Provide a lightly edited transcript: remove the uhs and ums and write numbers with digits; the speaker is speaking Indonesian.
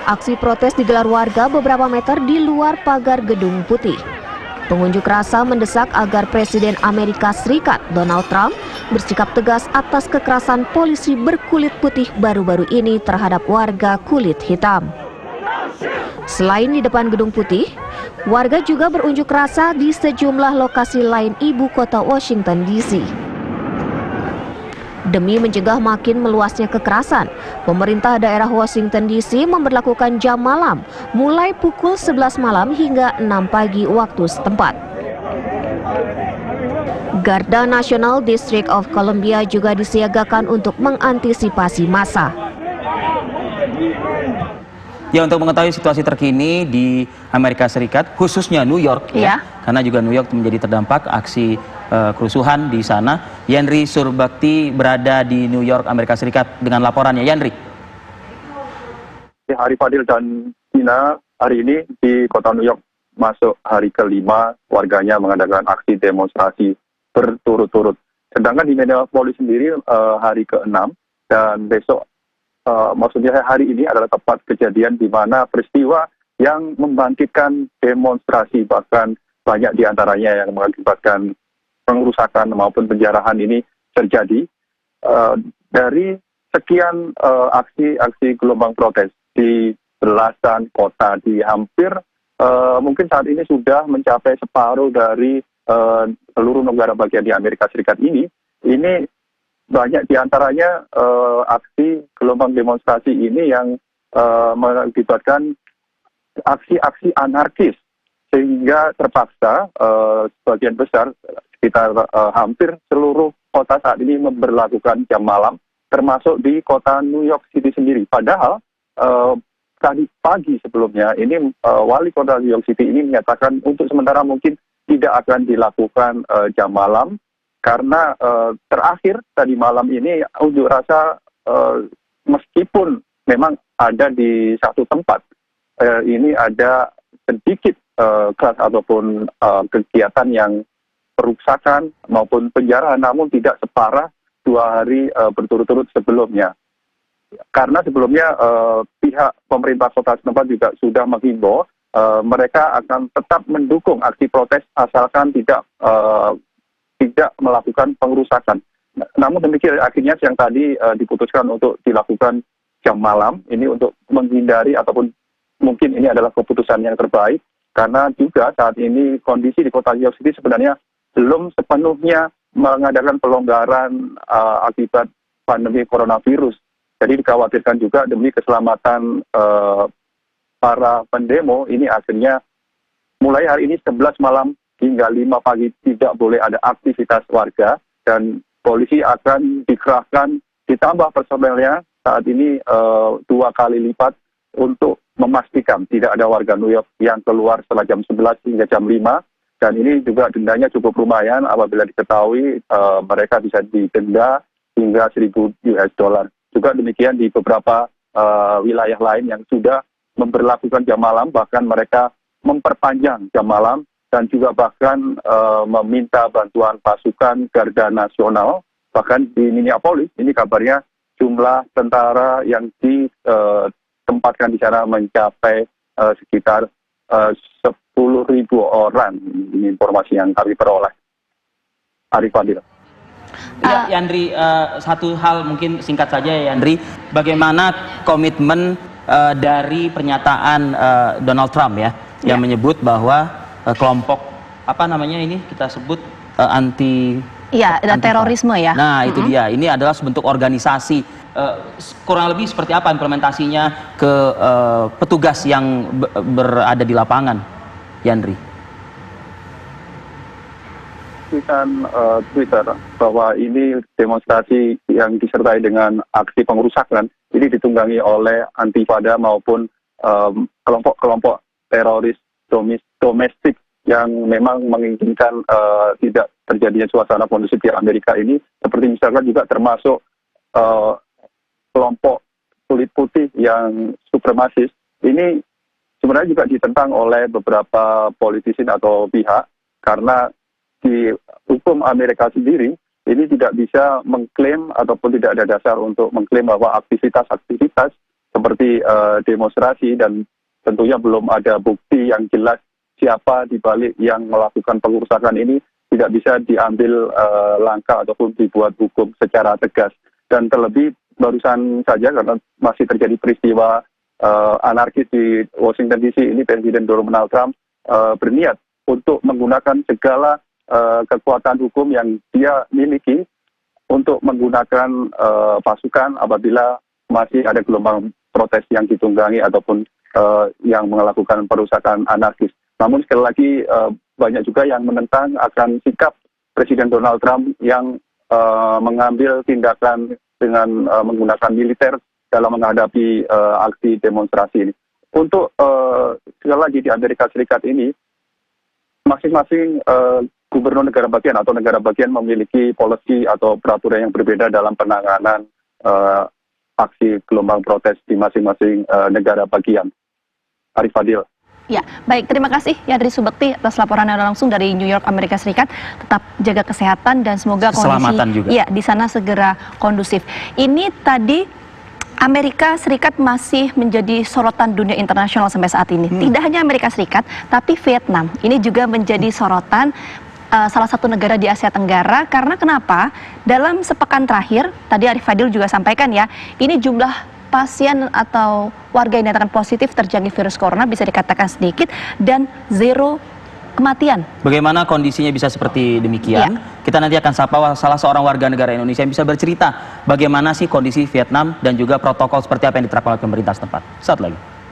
Aksi protes digelar warga beberapa meter di luar pagar Gedung Putih. Pengunjuk rasa mendesak agar Presiden Amerika Serikat Donald Trump bersikap tegas atas kekerasan polisi berkulit putih baru-baru ini terhadap warga kulit hitam. Selain di depan Gedung Putih, warga juga berunjuk rasa di sejumlah lokasi lain ibu kota Washington DC. Demi mencegah makin meluasnya kekerasan, pemerintah daerah Washington DC memberlakukan jam malam mulai pukul 11 malam hingga 6 pagi waktu setempat. Garda Nasional District of Columbia juga disiagakan untuk mengantisipasi massa. Ya, untuk mengetahui situasi terkini di Amerika Serikat, khususnya New York, ya, karena juga New York menjadi terdampak aksi kerusuhan di sana. Yandri Surbakti berada di New York, Amerika Serikat dengan laporannya. Yandri. Hari Fadil dan Tina, hari ini di kota New York masuk hari kelima warganya mengadakan aksi demonstrasi berturut-turut. Sedangkan di Minneapolis sendiri hari ke-6 dan besok, maksudnya hari ini adalah tepat kejadian di mana peristiwa yang membangkitkan demonstrasi, bahkan banyak diantaranya yang mengakibatkan pengerusakan maupun penjarahan ini terjadi. Dari sekian aksi gelombang protes di belasan kota, di hampir mungkin saat ini sudah mencapai separuh dari seluruh negara bagian di Amerika Serikat ini banyak diantaranya aksi gelombang demonstrasi ini yang mengakibatkan aksi-aksi anarkis, sehingga terpaksa sebagian besar sekitar hampir seluruh kota saat ini memberlakukan jam malam, termasuk di kota New York City sendiri. Padahal tadi pagi sebelumnya ini wali kota New York City ini menyatakan untuk sementara mungkin tidak akan dilakukan jam malam, karena terakhir tadi malam ini unjuk rasa meskipun memang ada di satu tempat, ini ada sedikit kelas ataupun kegiatan yang perusakan maupun penjarahan, namun tidak separah 2 hari berturut-turut sebelumnya. Karena sebelumnya pihak pemerintah kota setempat juga sudah menghimbau mereka akan tetap mendukung aksi protes asalkan tidak melakukan pengerusakan. Namun demikian akhirnya yang tadi diputuskan untuk dilakukan jam malam ini untuk menghindari, ataupun mungkin ini adalah keputusan yang terbaik, karena juga saat ini kondisi di kota New York City sebenarnya belum sepenuhnya mengadakan pelonggaran akibat pandemi coronavirus. Jadi dikhawatirkan juga demi keselamatan para pendemo ini akhirnya mulai hari ini 11 malam hingga 5 pagi tidak boleh ada aktivitas warga, dan polisi akan dikerahkan ditambah personelnya saat ini 2 kali lipat untuk memastikan tidak ada warga New York yang keluar setelah jam 11 hingga jam 5. Dan ini juga dendanya cukup lumayan apabila diketahui, mereka bisa didenda hingga $1.000. Juga demikian di beberapa wilayah lain yang sudah memberlakukan jam malam, bahkan mereka memperpanjang jam malam dan juga bahkan meminta bantuan pasukan Garda Nasional. Bahkan di Minneapolis ini kabarnya jumlah tentara yang ditempatkan di sana mencapai sekitar 10.000 orang. Ini informasi yang kami peroleh. Arif Fadil. Ya, Yandri, satu hal mungkin singkat saja ya, Yandri. Bagaimana komitmen dari pernyataan Donald Trump yang menyebut bahwa kelompok apa namanya ini kita sebut anti terorisme ya. Nah, itu dia. Ini adalah sebentuk organisasi. Kurang lebih seperti apa implementasinya ke petugas yang berada di lapangan, Yandri? Twitter bahwa ini demonstrasi yang disertai dengan aksi pengerusakan ini ditunggangi oleh Antifada maupun kelompok-kelompok teroris domestik yang memang menginginkan tidak terjadinya suasana kondusif di Amerika ini, seperti misalkan juga termasuk kelompok kulit putih yang supremasis. Ini sebenarnya juga ditentang oleh beberapa politisi atau pihak, karena di hukum Amerika sendiri ini tidak bisa mengklaim ataupun tidak ada dasar untuk mengklaim bahwa aktivitas seperti seperti demonstrasi, dan tentunya belum ada bukti yang jelas siapa di balik yang melakukan pengerusakan ini, tidak bisa diambil langkah ataupun dibuat hukum secara tegas. Dan terlebih barusan saja karena masih terjadi peristiwa anarkis di Washington DC ini, Presiden Donald Trump berniat untuk menggunakan segala kekuatan hukum yang dia miliki untuk menggunakan pasukan apabila masih ada gelombang protes yang ditunggangi ataupun yang melakukan perusakan anarkis. Namun sekali lagi banyak juga yang menentang akan sikap Presiden Donald Trump yang mengambil tindakan dengan menggunakan militer dalam menghadapi aksi demonstrasi ini. Untuk sekali lagi di Amerika Serikat ini, masing-masing gubernur negara bagian atau negara bagian memiliki policy atau peraturan yang berbeda dalam penanganan aksi gelombang protes di masing-masing negara bagian. Arif Fadil. Ya, baik. Terima kasih Yandri Subekti atas laporan Anda langsung dari New York, Amerika Serikat. Tetap jaga kesehatan dan semoga kondisi juga di sana segera kondusif. Ini tadi Amerika Serikat masih menjadi sorotan dunia internasional sampai saat ini. Tidak hanya Amerika Serikat, tapi Vietnam. Ini juga menjadi sorotan salah satu negara di Asia Tenggara. Karena kenapa? Dalam sepekan terakhir, tadi Arif Fadil juga sampaikan ya, ini jumlah pasien atau warga yang dinyatakan positif terjangkit virus corona bisa dikatakan sedikit dan zero kematian. Bagaimana kondisinya bisa seperti demikian? Kita nanti akan sapa salah seorang warga negara Indonesia yang bisa bercerita bagaimana sih kondisi Vietnam dan juga protokol seperti apa yang diterapkan oleh pemerintah setempat. Saat lagi.